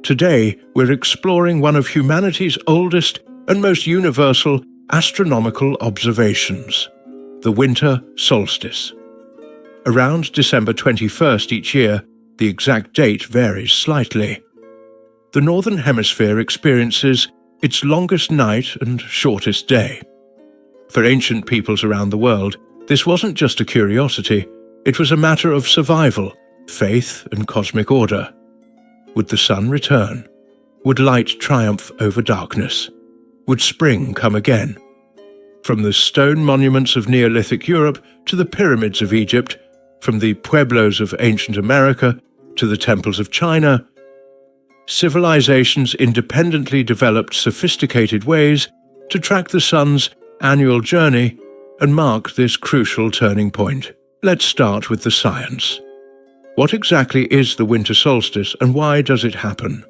Today, we're exploring one of humanity's oldest and most universal astronomical observations, the winter solstice. Around December 21st each year, the exact date varies slightly. The Northern Hemisphere experiences its longest night and shortest day. For ancient peoples around the world, this wasn't just a curiosity, it was a matter of survival, faith, and cosmic order. Would the sun return? Would light triumph over darkness? Would spring come again? From the stone monuments of Neolithic Europe to the pyramids of Egypt, from the pueblos of ancient America to the temples of China, civilizations independently developed sophisticated ways to track the sun's annual journey and mark this crucial turning point. Let's start with the science. What exactly is the winter solstice and why does it happen?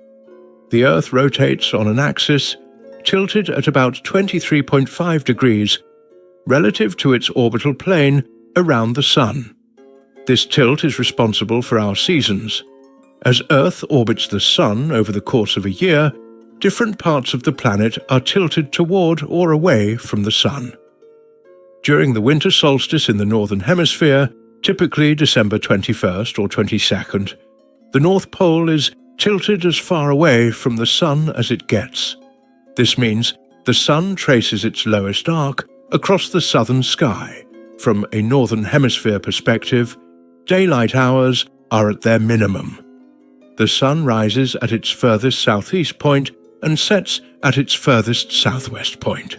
The Earth rotates on an axis tilted at about 23.5 degrees relative to its orbital plane around the Sun. This tilt is responsible for our seasons. As Earth orbits the Sun over the course of a year, different parts of the planet are tilted toward or away from the Sun. During the winter solstice in the Northern Hemisphere, typically December 21st or 22nd, the North Pole is tilted as far away from the Sun as it gets. This means the Sun traces its lowest arc across the southern sky. From a Northern Hemisphere perspective, daylight hours are at their minimum. The Sun rises at its furthest southeast point and sets at its furthest southwest point.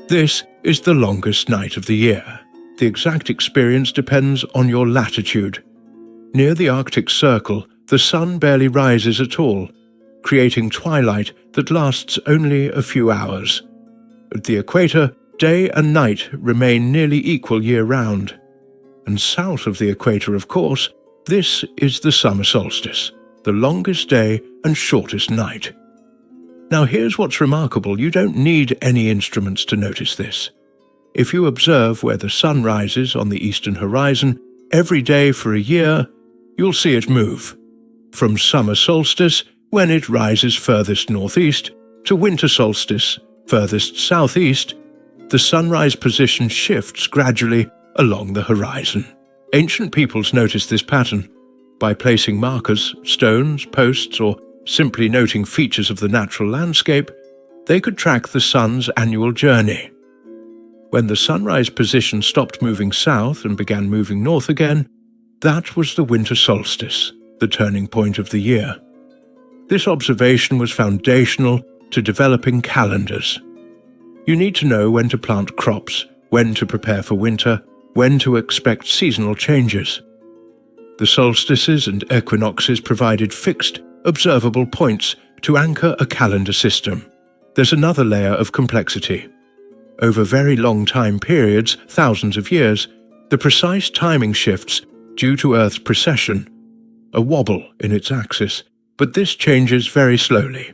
This is the longest night of the year. The exact experience depends on your latitude. Near the Arctic Circle, the sun barely rises at all, creating twilight that lasts only a few hours. At the equator, day and night remain nearly equal year-round. And south of the equator, of course, this is the summer solstice, the longest day and shortest night. Now here's what's remarkable, you don't need any instruments to notice this. If you observe where the sun rises on the eastern horizon every day for a year, you'll see it move. From summer solstice, when it rises furthest northeast, to winter solstice, furthest southeast, the sunrise position shifts gradually along the horizon. Ancient peoples noticed this pattern. By placing markers, stones, posts, or simply noting features of the natural landscape, they could track the sun's annual journey. When the sunrise position stopped moving south and began moving north again, that was the winter solstice, the turning point of the year. This observation was foundational to developing calendars. You need to know when to plant crops, when to prepare for winter, when to expect seasonal changes. The solstices and equinoxes provided fixed, observable points to anchor a calendar system. There's another layer of complexity. Over very long time periods, thousands of years, the precise timing shifts due to Earth's precession, a wobble in its axis, but this changes very slowly.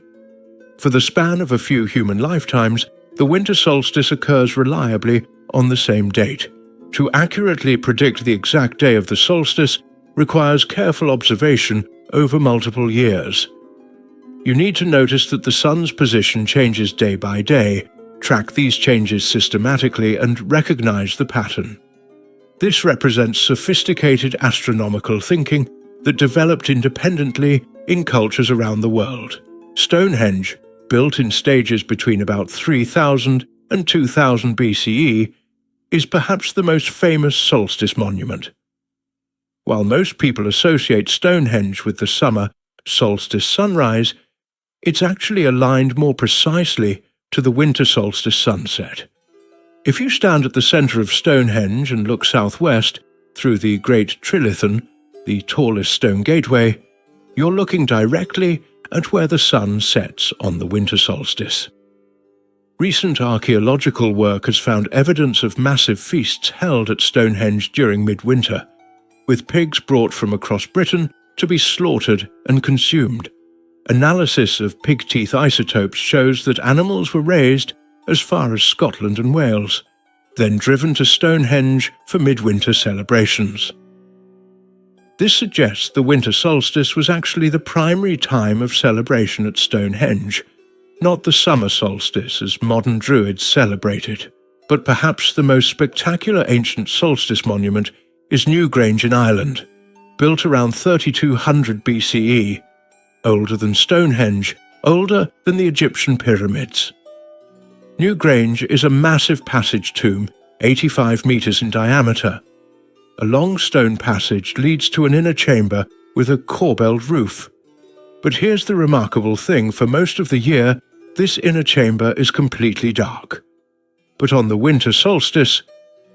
For the span of a few human lifetimes, the winter solstice occurs reliably on the same date. To accurately predict the exact day of the solstice requires careful observation over multiple years. You need to notice that the sun's position changes day by day, track these changes systematically, and recognize the pattern. This represents sophisticated astronomical thinking that developed independently in cultures around the world. Stonehenge, built in stages between about 3000 and 2000 BCE, is perhaps the most famous solstice monument. While most people associate Stonehenge with the summer solstice sunrise, it's actually aligned more precisely to the winter solstice sunset. If you stand at the center of Stonehenge and look southwest through the Great Trilithon, the tallest stone gateway, you're looking directly at where the sun sets on the winter solstice. Recent archaeological work has found evidence of massive feasts held at Stonehenge during midwinter, with pigs brought from across Britain to be slaughtered and consumed. Analysis of pig teeth isotopes shows that animals were raised as far as Scotland and Wales, then driven to Stonehenge for midwinter celebrations. This suggests the winter solstice was actually the primary time of celebration at Stonehenge, not the summer solstice as modern Druids celebrate it. But perhaps the most spectacular ancient solstice monument is Newgrange in Ireland, built around 3200 BCE, older than Stonehenge, older than the Egyptian pyramids. Newgrange is a massive passage tomb, 85 meters in diameter. A long stone passage leads to an inner chamber with a corbelled roof. But here's the remarkable thing: for most of the year, this inner chamber is completely dark. But on the winter solstice,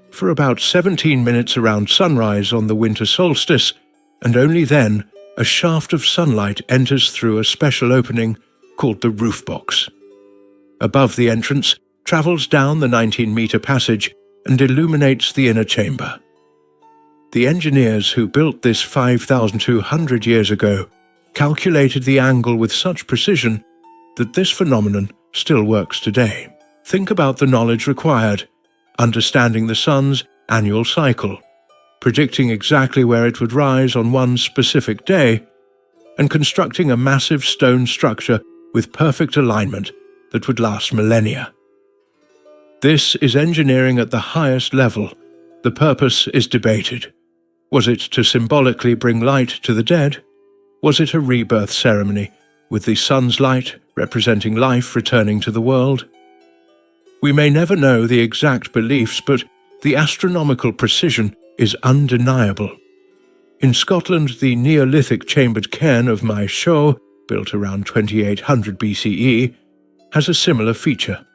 for about 17 minutes around sunrise on the winter solstice, and only then, a shaft of sunlight enters through a special opening called the roof box. Above the entrance, travels down the 19-meter passage and illuminates the inner chamber. The engineers who built this 5,200 years ago calculated the angle with such precision that this phenomenon still works today. Think about the knowledge required: understanding the sun's annual cycle, predicting exactly where it would rise on one specific day, and constructing a massive stone structure with perfect alignment that would last millennia. This is engineering at the highest level. The purpose is debated. Was it to symbolically bring light to the dead? Was it a rebirth ceremony, with the sun's light representing life returning to the world? We may never know the exact beliefs, but the astronomical precision is undeniable. In Scotland, the Neolithic chambered cairn of Maeshowe, built around 2800 BCE, has a similar feature.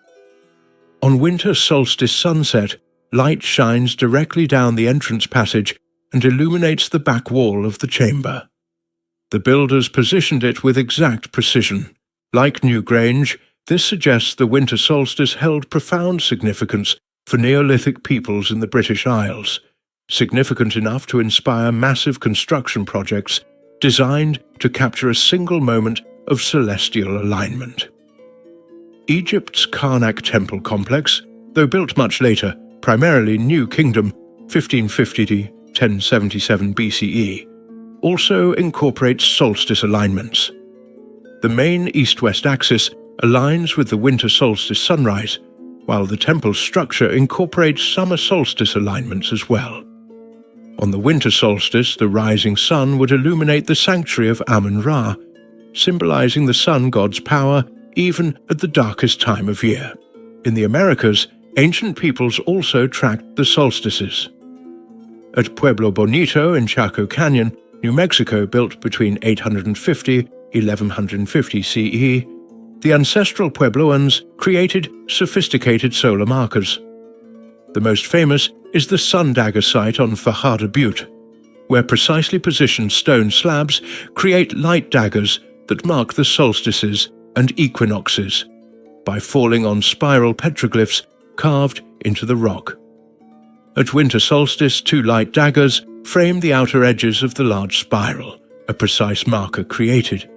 On winter solstice sunset, light shines directly down the entrance passage and illuminates the back wall of the chamber. The builders positioned it with exact precision. Like Newgrange, this suggests the winter solstice held profound significance for Neolithic peoples in the British Isles, significant enough to inspire massive construction projects designed to capture a single moment of celestial alignment. Egypt's Karnak temple complex, though built much later, primarily New Kingdom, 1550 to 1077 BCE, also incorporates solstice alignments. The main east-west axis aligns with the winter solstice sunrise, while the temple's structure incorporates summer solstice alignments as well. On the winter solstice, the rising sun would illuminate the sanctuary of Amun-Ra, symbolizing the sun god's power even at the darkest time of year. In the Americas, ancient peoples also tracked the solstices. At Pueblo Bonito in Chaco Canyon, New Mexico, built between 850 and 1150 CE, the ancestral Puebloans created sophisticated solar markers. The most famous is the Sun Dagger site on Fajardo Butte, where precisely positioned stone slabs create light daggers that mark the solstices and equinoxes by falling on spiral petroglyphs carved into the rock. At winter solstice, two light daggers frame the outer edges of the large spiral, a precise marker created.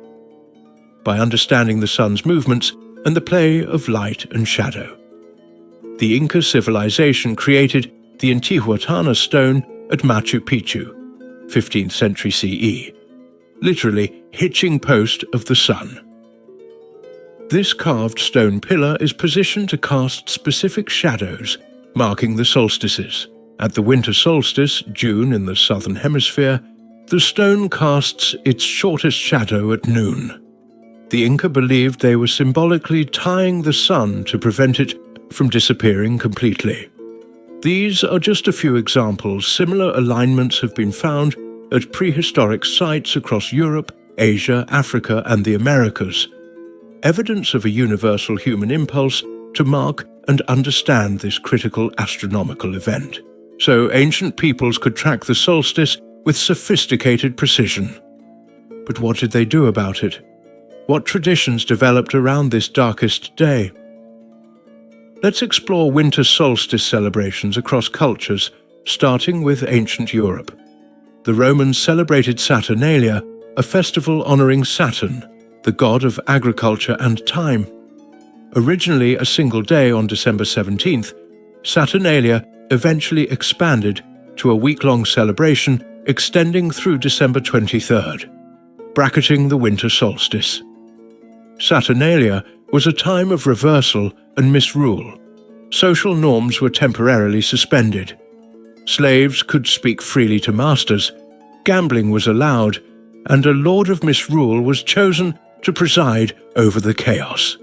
By understanding the sun's movements and the play of light and shadow, the Inca civilization created the Intihuatana stone at Machu Picchu, 15th century CE, literally hitching post of the sun. This carved stone pillar is positioned to cast specific shadows, marking the solstices. At the winter solstice, June in the Southern Hemisphere, the stone casts its shortest shadow at noon. The Inca believed they were symbolically tying the sun to prevent it from disappearing completely. These are just a few examples. Similar alignments have been found at prehistoric sites across Europe, Asia, Africa, and the Americas, evidence of a universal human impulse to mark and understand this critical astronomical event. So ancient peoples could track the solstice with sophisticated precision. But what did they do about it? What traditions developed around this darkest day? Let's explore winter solstice celebrations across cultures, starting with ancient Europe. The Romans celebrated Saturnalia, a festival honoring Saturn, the god of agriculture and time. Originally a single day on December 17th, Saturnalia eventually expanded to a week-long celebration extending through December 23rd, bracketing the winter solstice. Saturnalia was a time of reversal and misrule. Social norms were temporarily suspended. Slaves could speak freely to masters, gambling was allowed, and a lord of misrule was chosen to preside over the chaos.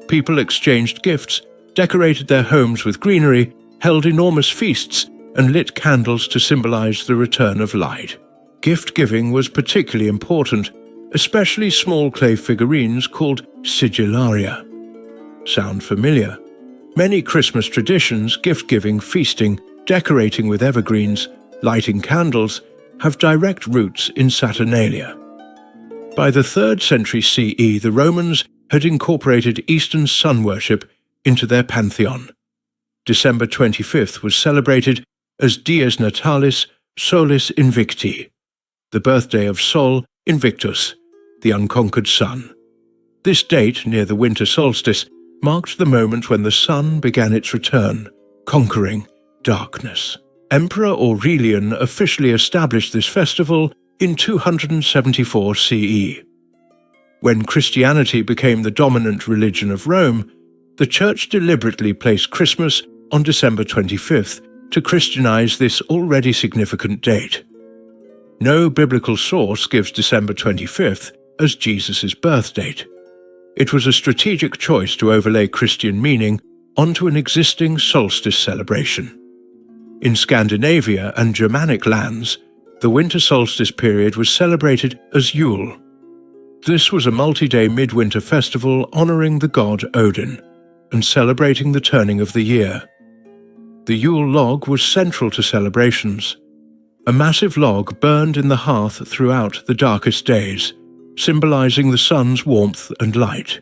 People exchanged gifts, decorated their homes with greenery, held enormous feasts, and lit candles to symbolize the return of light. Gift-giving was particularly important, especially small clay figurines called sigillaria. Sound familiar? Many Christmas traditions, gift-giving, feasting, decorating with evergreens, lighting candles, have direct roots in Saturnalia. By the 3rd century CE, the Romans had incorporated Eastern sun worship into their pantheon. December 25th was celebrated as Dies Natalis Solis Invicti, the birthday of Sol Invictus, the unconquered sun. This date, near the winter solstice, marked the moment when the sun began its return, conquering darkness. Emperor Aurelian officially established this festival in 274 CE. When Christianity became the dominant religion of Rome, the Church deliberately placed Christmas on December 25th to Christianize this already significant date. No biblical source gives December 25th as Jesus' birth date. It was a strategic choice to overlay Christian meaning onto an existing solstice celebration. In Scandinavia and Germanic lands, the winter solstice period was celebrated as Yule. This was a multi-day midwinter festival honoring the god Odin and celebrating the turning of the year. The Yule log was central to celebrations. A massive log burned in the hearth throughout the darkest days, symbolizing the sun's warmth and light.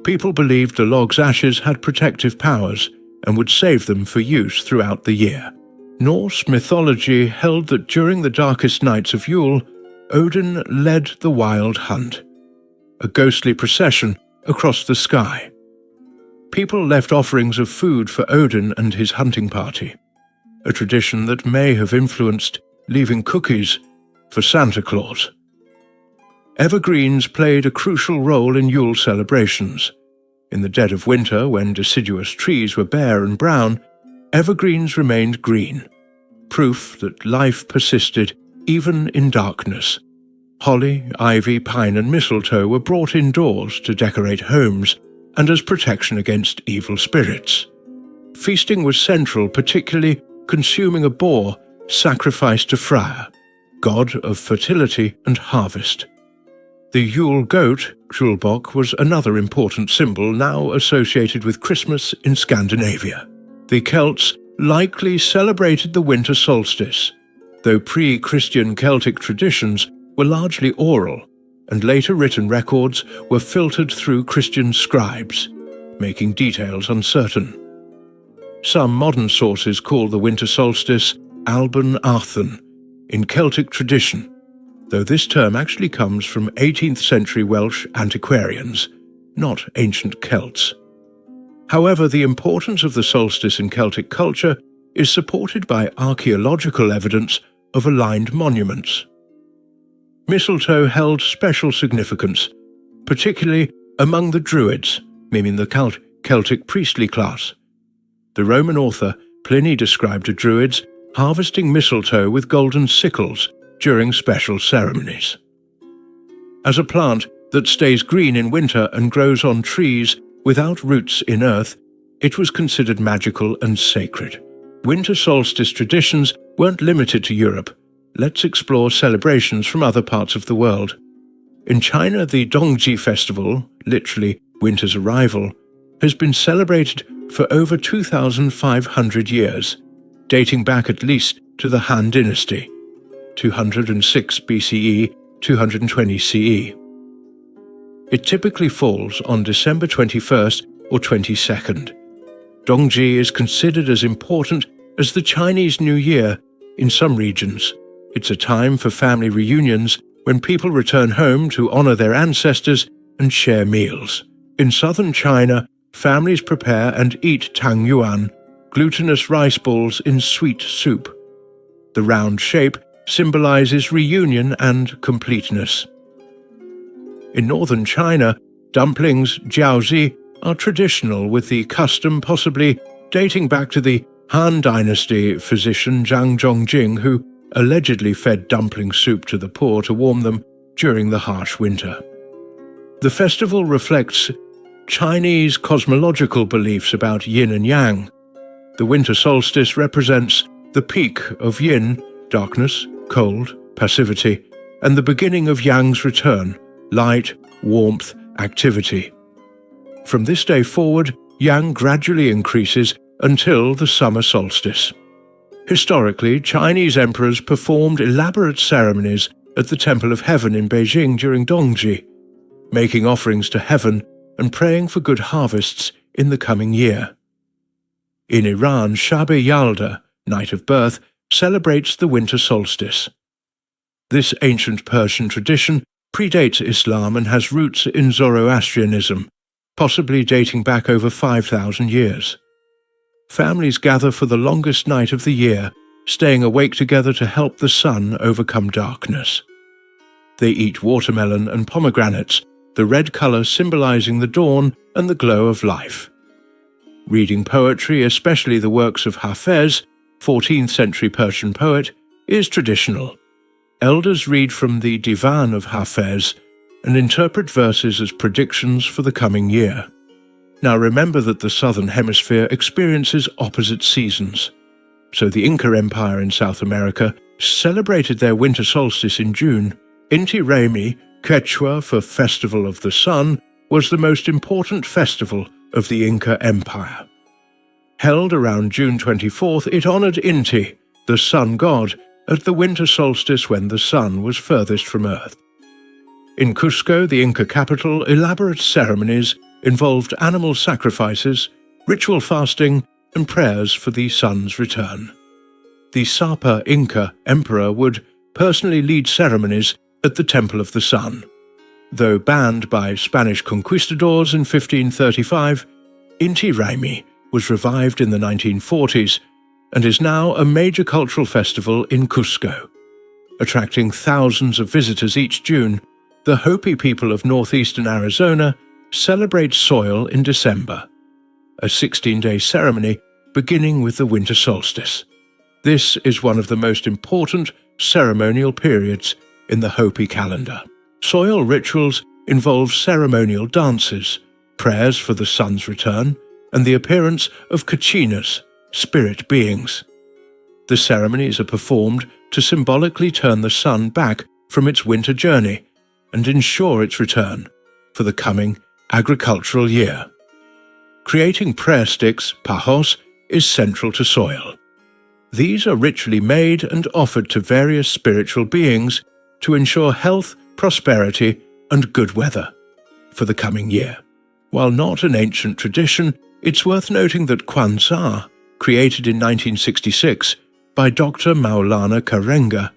People believed the log's ashes had protective powers and would save them for use throughout the year. Norse mythology held that during the darkest nights of Yule, Odin led the wild hunt, a ghostly procession across the sky. People left offerings of food for Odin and his hunting party, a tradition that may have influenced leaving cookies for Santa Claus. Evergreens played a crucial role in Yule celebrations. In the dead of winter, when deciduous trees were bare and brown, evergreens remained green, proof that life persisted even in darkness. Holly, ivy, pine and mistletoe were brought indoors to decorate homes and as protection against evil spirits. Feasting was central, particularly consuming a boar sacrificed to Freya, god of fertility and harvest. The Yule goat, Julbok, was another important symbol now associated with Christmas in Scandinavia. The Celts likely celebrated the winter solstice, though pre-Christian Celtic traditions were largely oral, and later written records were filtered through Christian scribes, making details uncertain. Some modern sources call the winter solstice Alban Arthun in Celtic tradition, though this term actually comes from 18th century Welsh antiquarians, not ancient Celts. However, the importance of the solstice in Celtic culture is supported by archaeological evidence of aligned monuments. Mistletoe held special significance, particularly among the Druids, meaning the Celtic priestly class. The Roman author Pliny described the Druids harvesting mistletoe with golden sickles during special ceremonies. As a plant that stays green in winter and grows on trees without roots in earth, it was considered magical and sacred. Winter solstice traditions weren't limited to Europe. Let's explore celebrations from other parts of the world. In China, the Dongji Festival, literally winter's arrival, has been celebrated for over 2,500 years, dating back at least to the Han Dynasty, 206 BCE, 220 CE. It typically falls on December 21st or 22nd. Dongji is considered as important as the Chinese New Year in some regions. It's a time for family reunions when people return home to honor their ancestors and share meals. In southern China, families prepare and eat tangyuan, glutinous rice balls in sweet soup. The round shape symbolizes reunion and completeness. In northern China, dumplings, jiaozi, are traditional, with the custom possibly dating back to the Han Dynasty physician Zhang Zhongjing, who allegedly fed dumpling soup to the poor to warm them during the harsh winter. The festival reflects Chinese cosmological beliefs about yin and yang. The winter solstice represents the peak of yin, darkness, cold, passivity, and the beginning of yang's return, light, warmth, activity. From this day forward, yang gradually increases until the summer solstice. Historically, Chinese emperors performed elaborate ceremonies at the Temple of Heaven in Beijing during Dongji, making offerings to heaven and praying for good harvests in the coming year. In Iran, Shab-e Yalda, night of birth, celebrates the winter solstice. This ancient Persian tradition predates Islam and has roots in Zoroastrianism, possibly dating back over 5,000 years. Families gather for the longest night of the year, staying awake together to help the sun overcome darkness. They eat watermelon and pomegranates, the red color symbolizing the dawn and the glow of life. Reading poetry, especially the works of Hafez, 14th century Persian poet, is traditional. Elders read from the Divan of Hafez and interpret verses as predictions for the coming year. Now remember that the Southern Hemisphere experiences opposite seasons. So the Inca Empire in South America celebrated their winter solstice in June. Inti Raymi, Quechua for Festival of the Sun, was the most important festival of the Inca Empire. Held around June 24th, it honored Inti, the sun god, at the winter solstice when the sun was furthest from Earth. In Cusco, the Inca capital, elaborate ceremonies involved animal sacrifices, ritual fasting, and prayers for the sun's return. The Sapa Inca emperor would personally lead ceremonies at the Temple of the Sun. Though banned by Spanish conquistadors in 1535, Inti Raymi was revived in the 1940s and is now a major cultural festival in Cusco. Attracting thousands of visitors each June, the Hopi people of northeastern Arizona celebrate soil in December, a 16-day ceremony beginning with the winter solstice. This is one of the most important ceremonial periods in the Hopi calendar. Soil rituals involve ceremonial dances, prayers for the sun's return, and the appearance of kachinas, spirit beings. The ceremonies are performed to symbolically turn the sun back from its winter journey and ensure its return for the coming agricultural year. Creating prayer sticks, pahos, is central to soil. These are ritually made and offered to various spiritual beings to ensure health, prosperity, and good weather for the coming year. While not an ancient tradition, it's worth noting that Kwanzaa, created in 1966 by Dr. Maulana Karenga,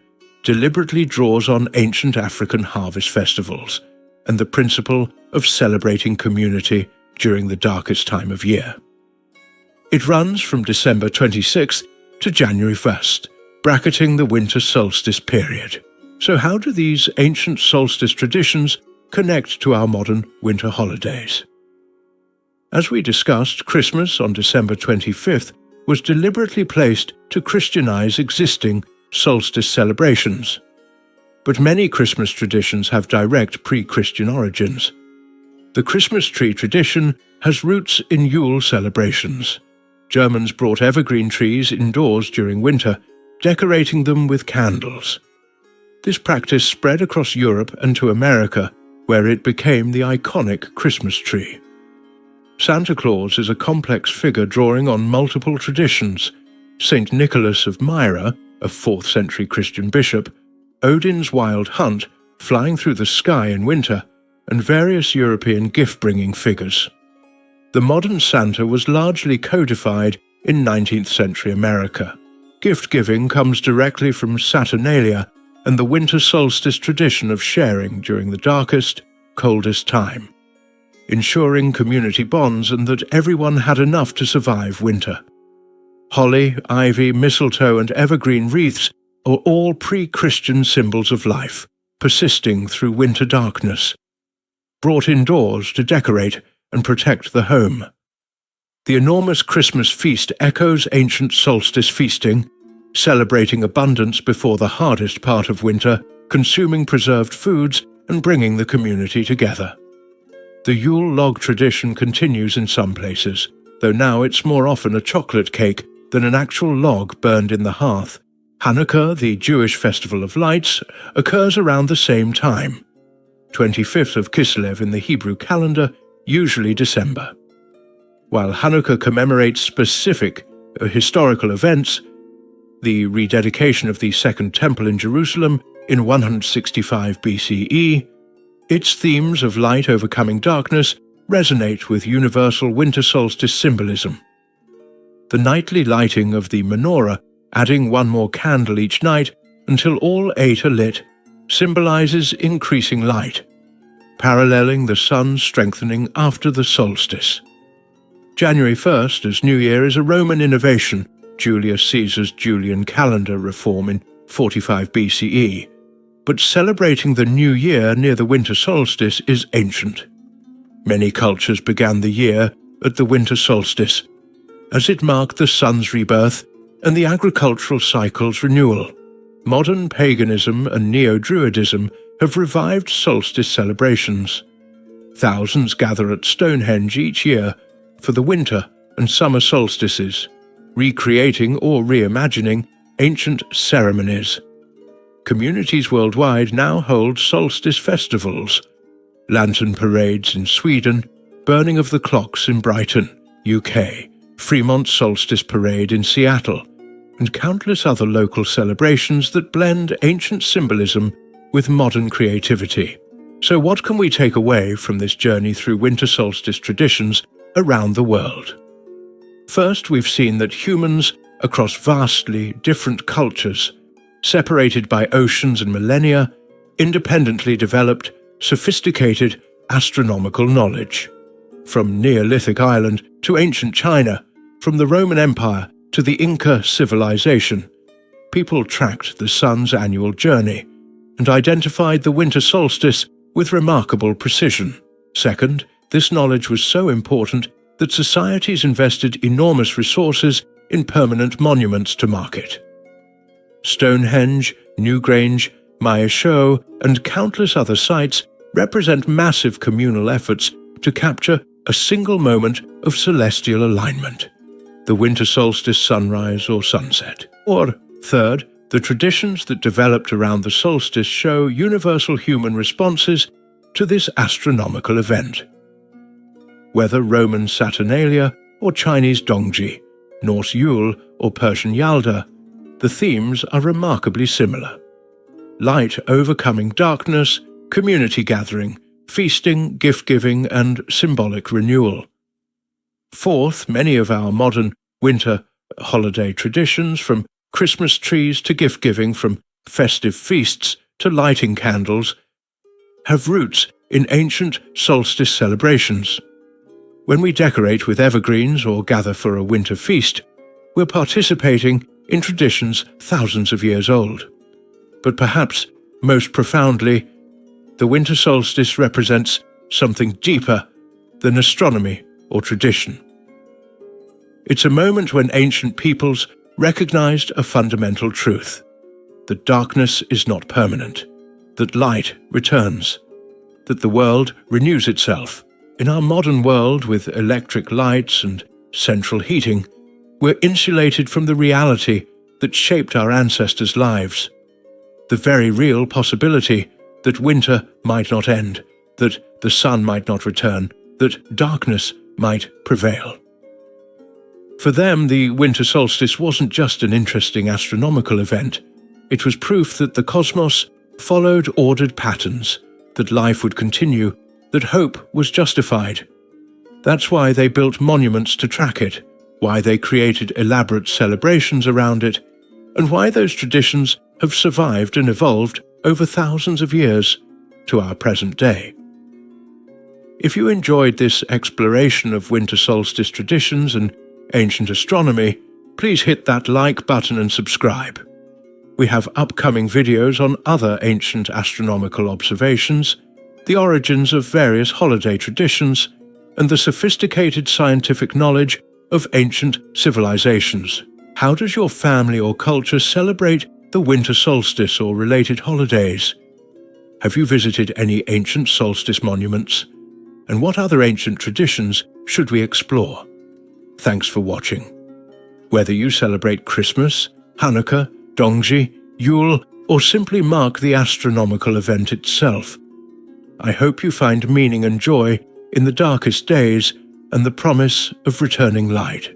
deliberately draws on ancient African harvest festivals and the principle of celebrating community during the darkest time of year. It runs from December 26th to January 1st, bracketing the winter solstice period. So how do these ancient solstice traditions connect to our modern winter holidays? As we discussed, Christmas on December 25th was deliberately placed to Christianize existing solstice celebrations. But many Christmas traditions have direct pre-Christian origins. The Christmas tree tradition has roots in Yule celebrations. Germans brought evergreen trees indoors during winter, decorating them with candles. This practice spread across Europe and to America, where it became the iconic Christmas tree. Santa Claus is a complex figure drawing on multiple traditions: Saint Nicholas of Myra, a 4th century Christian bishop, Odin's wild hunt, flying through the sky in winter, and various European gift-bringing figures. The modern Santa was largely codified in 19th century America. Gift-giving comes directly from Saturnalia and the winter solstice tradition of sharing during the darkest, coldest time, ensuring community bonds and that everyone had enough to survive winter. Holly, ivy, mistletoe, and evergreen wreaths are all pre-Christian symbols of life, persisting through winter darkness, brought indoors to decorate and protect the home. The enormous Christmas feast echoes ancient solstice feasting, celebrating abundance before the hardest part of winter, consuming preserved foods and bringing the community together. The Yule log tradition continues in some places, though now it's more often a chocolate cake than an actual log burned in the hearth. Hanukkah, the Jewish festival of lights, occurs around the same time, 25th of Kislev in the Hebrew calendar, usually December. While Hanukkah commemorates specific historical events, the rededication of the Second Temple in Jerusalem in 165 BCE, its themes of light overcoming darkness resonate with universal winter solstice symbolism. The nightly lighting of the menorah, adding one more candle each night until all 8 are lit, symbolizes increasing light, paralleling the sun strengthening after the solstice. January 1st as New Year is a Roman innovation, Julius Caesar's Julian calendar reform in 45 BCE, but celebrating the new year near the winter solstice is ancient. Many cultures began the year at the winter solstice, as it marked the sun's rebirth and the agricultural cycle's renewal. Modern paganism and neo-Druidism have revived solstice celebrations. Thousands gather at Stonehenge each year for the winter and summer solstices, recreating or reimagining ancient ceremonies. Communities worldwide now hold solstice festivals, lantern parades in Sweden, burning of the clocks in Brighton, UK, Fremont Solstice Parade in Seattle, and countless other local celebrations that blend ancient symbolism with modern creativity. So what can we take away from this journey through winter solstice traditions around the world? First, we've seen that humans across vastly different cultures, separated by oceans and millennia, independently developed sophisticated astronomical knowledge. From Neolithic Ireland to ancient China, from the Roman Empire to the Inca civilization, people tracked the sun's annual journey and identified the winter solstice with remarkable precision. Second, this knowledge was so important that societies invested enormous resources in permanent monuments to mark it. Stonehenge, Newgrange, Maeshowe, and countless other sites represent massive communal efforts to capture a single moment of celestial alignment, the winter solstice sunrise or sunset. Or, third, the traditions that developed around the solstice show universal human responses to this astronomical event. Whether Roman Saturnalia or Chinese Dongji, Norse Yule or Persian Yalda, the themes are remarkably similar. Light overcoming darkness, community gathering, feasting, gift-giving, and symbolic renewal. Fourth, many of our modern winter holiday traditions, from Christmas trees to gift-giving, from festive feasts to lighting candles, have roots in ancient solstice celebrations. When we decorate with evergreens or gather for a winter feast, we're participating in traditions thousands of years old. But perhaps most profoundly, the winter solstice represents something deeper than astronomy or tradition. It's a moment when ancient peoples recognized a fundamental truth: that darkness is not permanent, that light returns, that the world renews itself. In our modern world, with electric lights and central heating, we're insulated from the reality that shaped our ancestors' lives. The very real possibility that winter might not end, that the sun might not return, that darkness might prevail. For them, the winter solstice wasn't just an interesting astronomical event. It was proof that the cosmos followed ordered patterns, that life would continue, that hope was justified. That's why they built monuments to track it, why they created elaborate celebrations around it, and why those traditions have survived and evolved over thousands of years to our present day. If you enjoyed this exploration of winter solstice traditions and ancient astronomy, please hit that like button and subscribe. We have upcoming videos on other ancient astronomical observations, the origins of various holiday traditions, and the sophisticated scientific knowledge of ancient civilizations. How does your family or culture celebrate the winter solstice or related holidays? Have you visited any ancient solstice monuments? And what other ancient traditions should we explore? Thanks for watching. Whether you celebrate Christmas, Hanukkah, Dongji, Yule, or simply mark the astronomical event itself, I hope you find meaning and joy in the darkest days and the promise of returning light.